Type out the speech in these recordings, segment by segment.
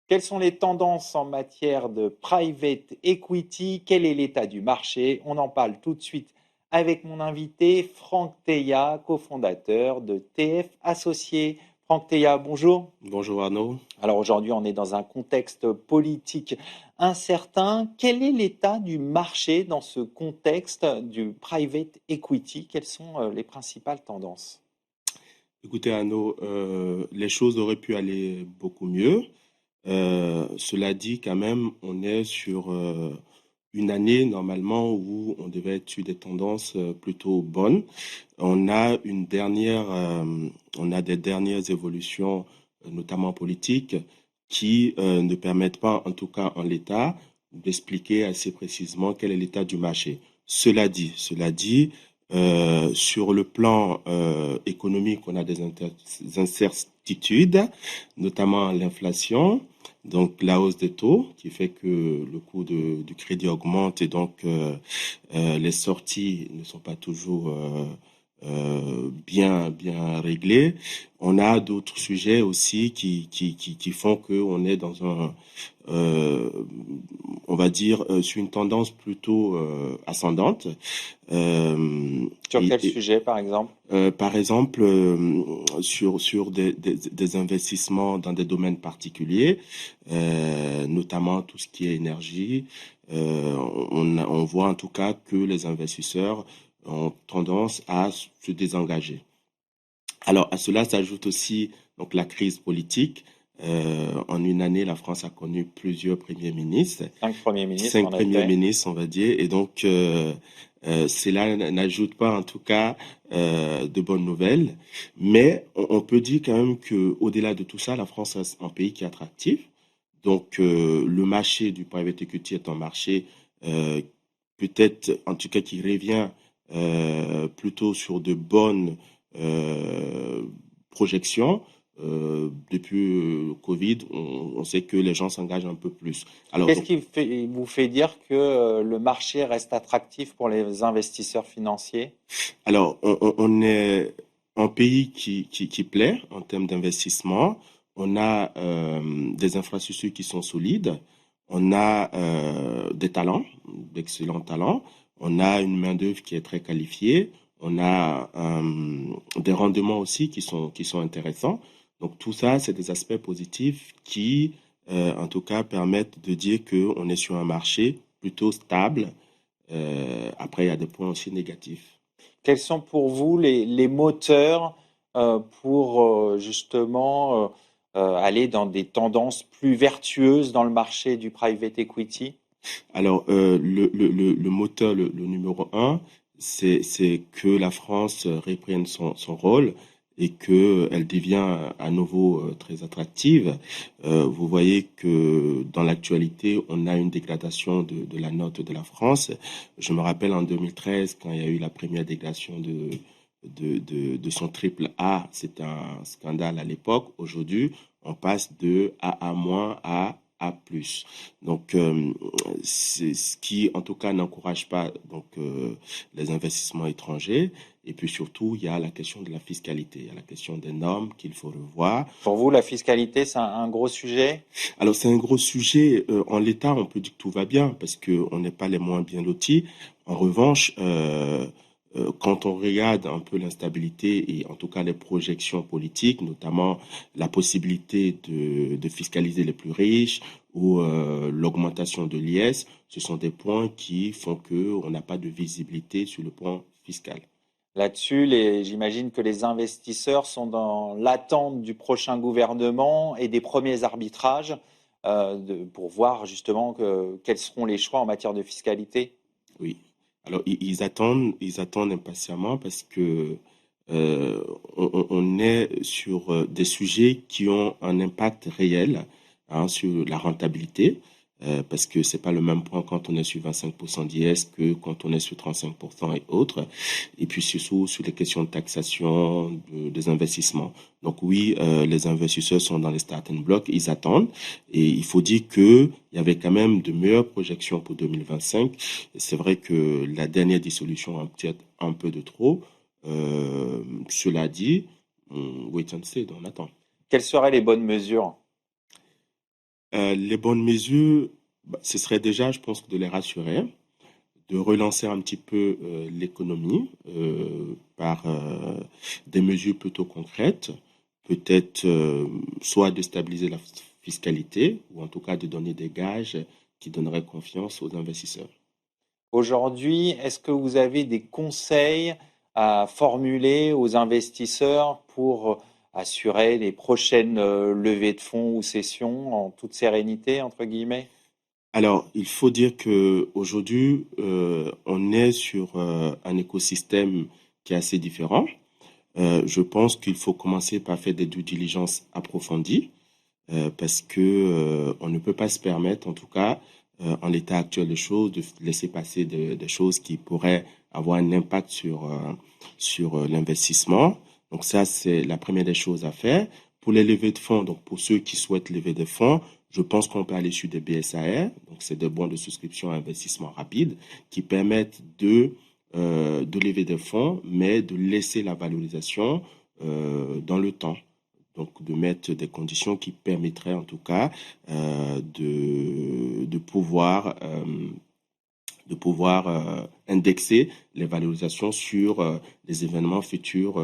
Quelles sont les tendances en matière de private equity? Quel est l'état du marché? On en parle tout de suite avec mon invité Franck Teillat, cofondateur de TF Associés. Franck Teillat, bonjour. Bonjour Arnaud. Alors aujourd'hui, on est dans un contexte politique incertain. Quel est l'état du marché dans ce contexte du private equity? Quelles sont les principales tendances? Écoutez Arnaud, les choses auraient pu aller beaucoup mieux. Cela dit, quand même, on est sur une année normalement où on devait être sur des tendances plutôt bonnes. On a on a des dernières évolutions, notamment politiques, qui ne permettent pas, en tout cas en l'état, d'expliquer assez précisément quel est l'état du marché. Cela dit, sur le plan économique, on a des incertitudes, notamment l'inflation, donc la hausse des taux, qui fait que le coût du crédit augmente et donc les sorties ne sont pas toujours bien réglées. On a d'autres sujets aussi qui font qu'on est dans euh, on va dire, sur une tendance plutôt ascendante. Euh, Sur quel sujet, par exemple? Par exemple, sur des investissements dans des domaines particuliers, notamment tout ce qui est énergie, on voit en tout cas que les investisseurs ont tendance à se désengager. Alors, à cela s'ajoute aussi donc la crise politique. En une année, la France a connu plusieurs premiers ministres, 5 premiers ministres, cinq en premiers effet. ministres, on va dire, et donc cela n'ajoute pas en tout cas de bonnes nouvelles. Mais on peut dire quand même que au-delà de tout ça, la France reste un pays qui est attractif. Donc, le marché du private equity est un marché euh, peut-être, en tout cas, qui revient plutôt sur de bonnes euh, projections. Depuis le Covid, on sait que les gens s'engagent un peu plus. Alors, Qu'est-ce donc, qui vous fait dire que le marché reste attractif pour les investisseurs financiers? on est un pays qui plaît en termes d'investissement. On a des infrastructures qui sont solides. On a des talents, d'excellents talents. On a une main-d'œuvre qui est très qualifiée. On a des rendements aussi qui sont intéressants. Donc, tout ça, c'est des aspects positifs qui, en tout cas, permettent de dire qu'on est sur un marché plutôt stable. Après, il y a des points aussi négatifs. Quels sont pour vous les moteurs pour justement aller dans des tendances plus vertueuses dans le marché du private equity? Alors, le moteur, le numéro un, c'est que la France reprenne son rôle et qu'elle devient à nouveau très attractive. Vous voyez que dans l'actualité, on a une dégradation de la note de la France. Je me rappelle en 2013, quand il y a eu la première dégradation de son triple A, c'était un scandale à l'époque. Aujourd'hui, on passe de AA- à A+. Donc, c'est ce qui, en tout cas, n'encourage pas donc les investissements étrangers. Et puis surtout, il y a la question de la fiscalité, il y a la question des normes qu'il faut revoir. Pour vous, la fiscalité, c'est un gros sujet? Alors, c'est un gros sujet. En l'état, on peut dire que tout va bien parce qu'on n'est pas les moins bien lotis. En revanche, quand on regarde un peu l'instabilité et en tout cas les projections politiques, notamment la possibilité de fiscaliser les plus riches ou l'augmentation de l'IS, ce sont des points qui font qu'on n'a pas de visibilité sur le point fiscal. Là-dessus, j'imagine que les investisseurs sont dans l'attente du prochain gouvernement et des premiers arbitrages pour voir justement quels seront les choix en matière de fiscalité. Oui. Alors, ils attendent impatiemment parce que on est sur des sujets qui ont un impact réel sur la rentabilité, parce que c'est pas le même point quand on est sur 25% d'IS que quand on est sur 35% et autres. Et puis surtout sur les questions de taxation des investissements. Donc oui, les investisseurs sont dans les starting blocks, ils attendent. Et il faut dire que il y avait quand même de meilleures projections pour 2025. C'est vrai que la dernière dissolution a peut-être un peu de trop. Cela dit, wait and see, on attend. Quelles seraient les bonnes mesures? Les bonnes mesures, ce serait déjà, je pense, de les rassurer, de relancer un petit peu l'économie par des mesures plutôt concrètes, peut-être soit de stabiliser la fiscalité, ou en tout cas de donner des gages qui donneraient confiance aux investisseurs. Aujourd'hui, est-ce que vous avez des conseils à formuler aux investisseurs pour assurer les prochaines levées de fonds ou sessions en toute sérénité, entre guillemets? Alors, il faut dire que aujourd'hui, on est sur un écosystème qui est assez différent. Je pense qu'il faut commencer par faire des due diligence approfondies parce que on ne peut pas se permettre, en tout cas, en l'état actuel des choses, de laisser passer des choses qui pourraient avoir un impact sur l'investissement. Donc ça, c'est la première des choses à faire. Pour les levées de fonds, donc pour ceux qui souhaitent lever des fonds, je pense qu'on peut aller sur des BSAR, donc c'est des bons de souscription à investissement rapide, qui permettent de lever des fonds, mais de laisser la valorisation dans le temps. Donc, de mettre des conditions qui permettraient en tout cas de pouvoir indexer les valorisations sur des événements futurs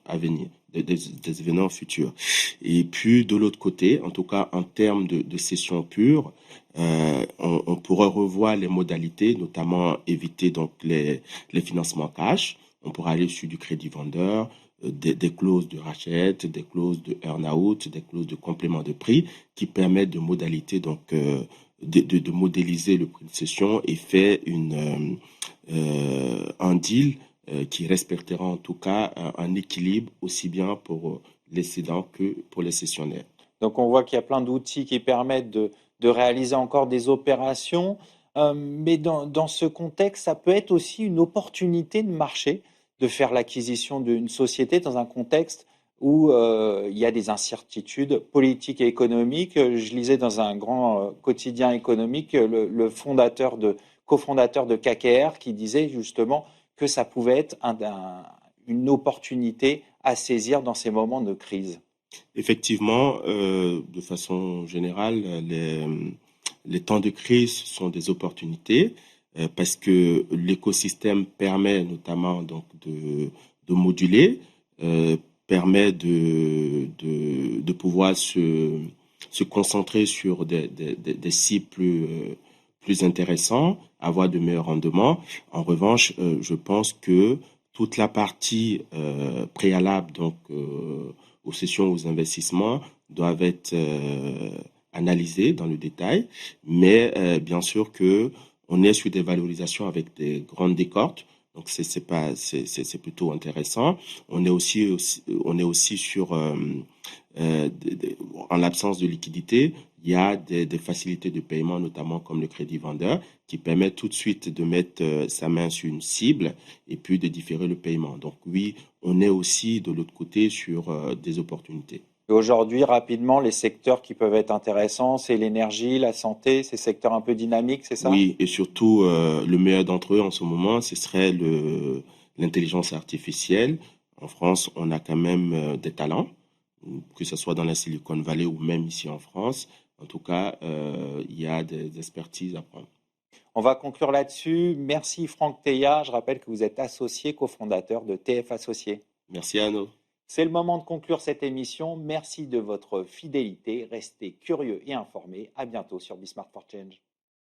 à venir, des événements futurs. Et puis, de l'autre côté, en tout cas en termes de session pure, on pourrait revoir les modalités, notamment éviter donc les financements cash. On pourrait aller sur du crédit vendeur, des clauses de rachat, des clauses de earn-out, des clauses de complément de prix qui permettent de modalités donc de modéliser le prix de cession et faire un deal qui respectera en tout cas un équilibre aussi bien pour les cédants que pour les cessionnaires. Donc on voit qu'il y a plein d'outils qui permettent de réaliser encore des opérations, mais dans ce contexte, ça peut être aussi une opportunité de marché de faire l'acquisition d'une société dans un contexte où il y a des incertitudes politiques et économiques. Je lisais dans un grand quotidien économique le cofondateur de KKR qui disait justement que ça pouvait être une opportunité à saisir dans ces moments de crise. Effectivement, de façon générale, les temps de crise sont des opportunités parce que l'écosystème permet notamment donc de moduler, permet de pouvoir se concentrer sur des cibles plus intéressants, avoir de meilleurs rendements. En revanche, je pense que toute la partie préalable donc aux sessions, aux investissements doivent être analysées dans le détail, mais bien sûr que on est sur des valorisations avec des grandes décotes, donc c'est plutôt intéressant. On est aussi sur en l'absence de liquidité, il y a des facilités de paiement, notamment comme le crédit vendeur, qui permet tout de suite de mettre sa main sur une cible et puis de différer le paiement. Donc oui, on est aussi de l'autre côté sur des opportunités. Et aujourd'hui, rapidement, les secteurs qui peuvent être intéressants, c'est l'énergie, la santé, ces secteurs un peu dynamiques, c'est ça? Oui, et surtout, le meilleur d'entre eux en ce moment, ce serait l'intelligence artificielle. En France, on a quand même des talents, que ce soit dans la Silicon Valley ou même ici en France. En tout cas, il y a des expertises à prendre. On va conclure là-dessus. Merci Franck Teillat. Je rappelle que vous êtes associé cofondateur de TF Associés. Merci Arnaud. C'est le moment de conclure cette émission. Merci de votre fidélité. Restez curieux et informés. À bientôt sur Be Smart for Change.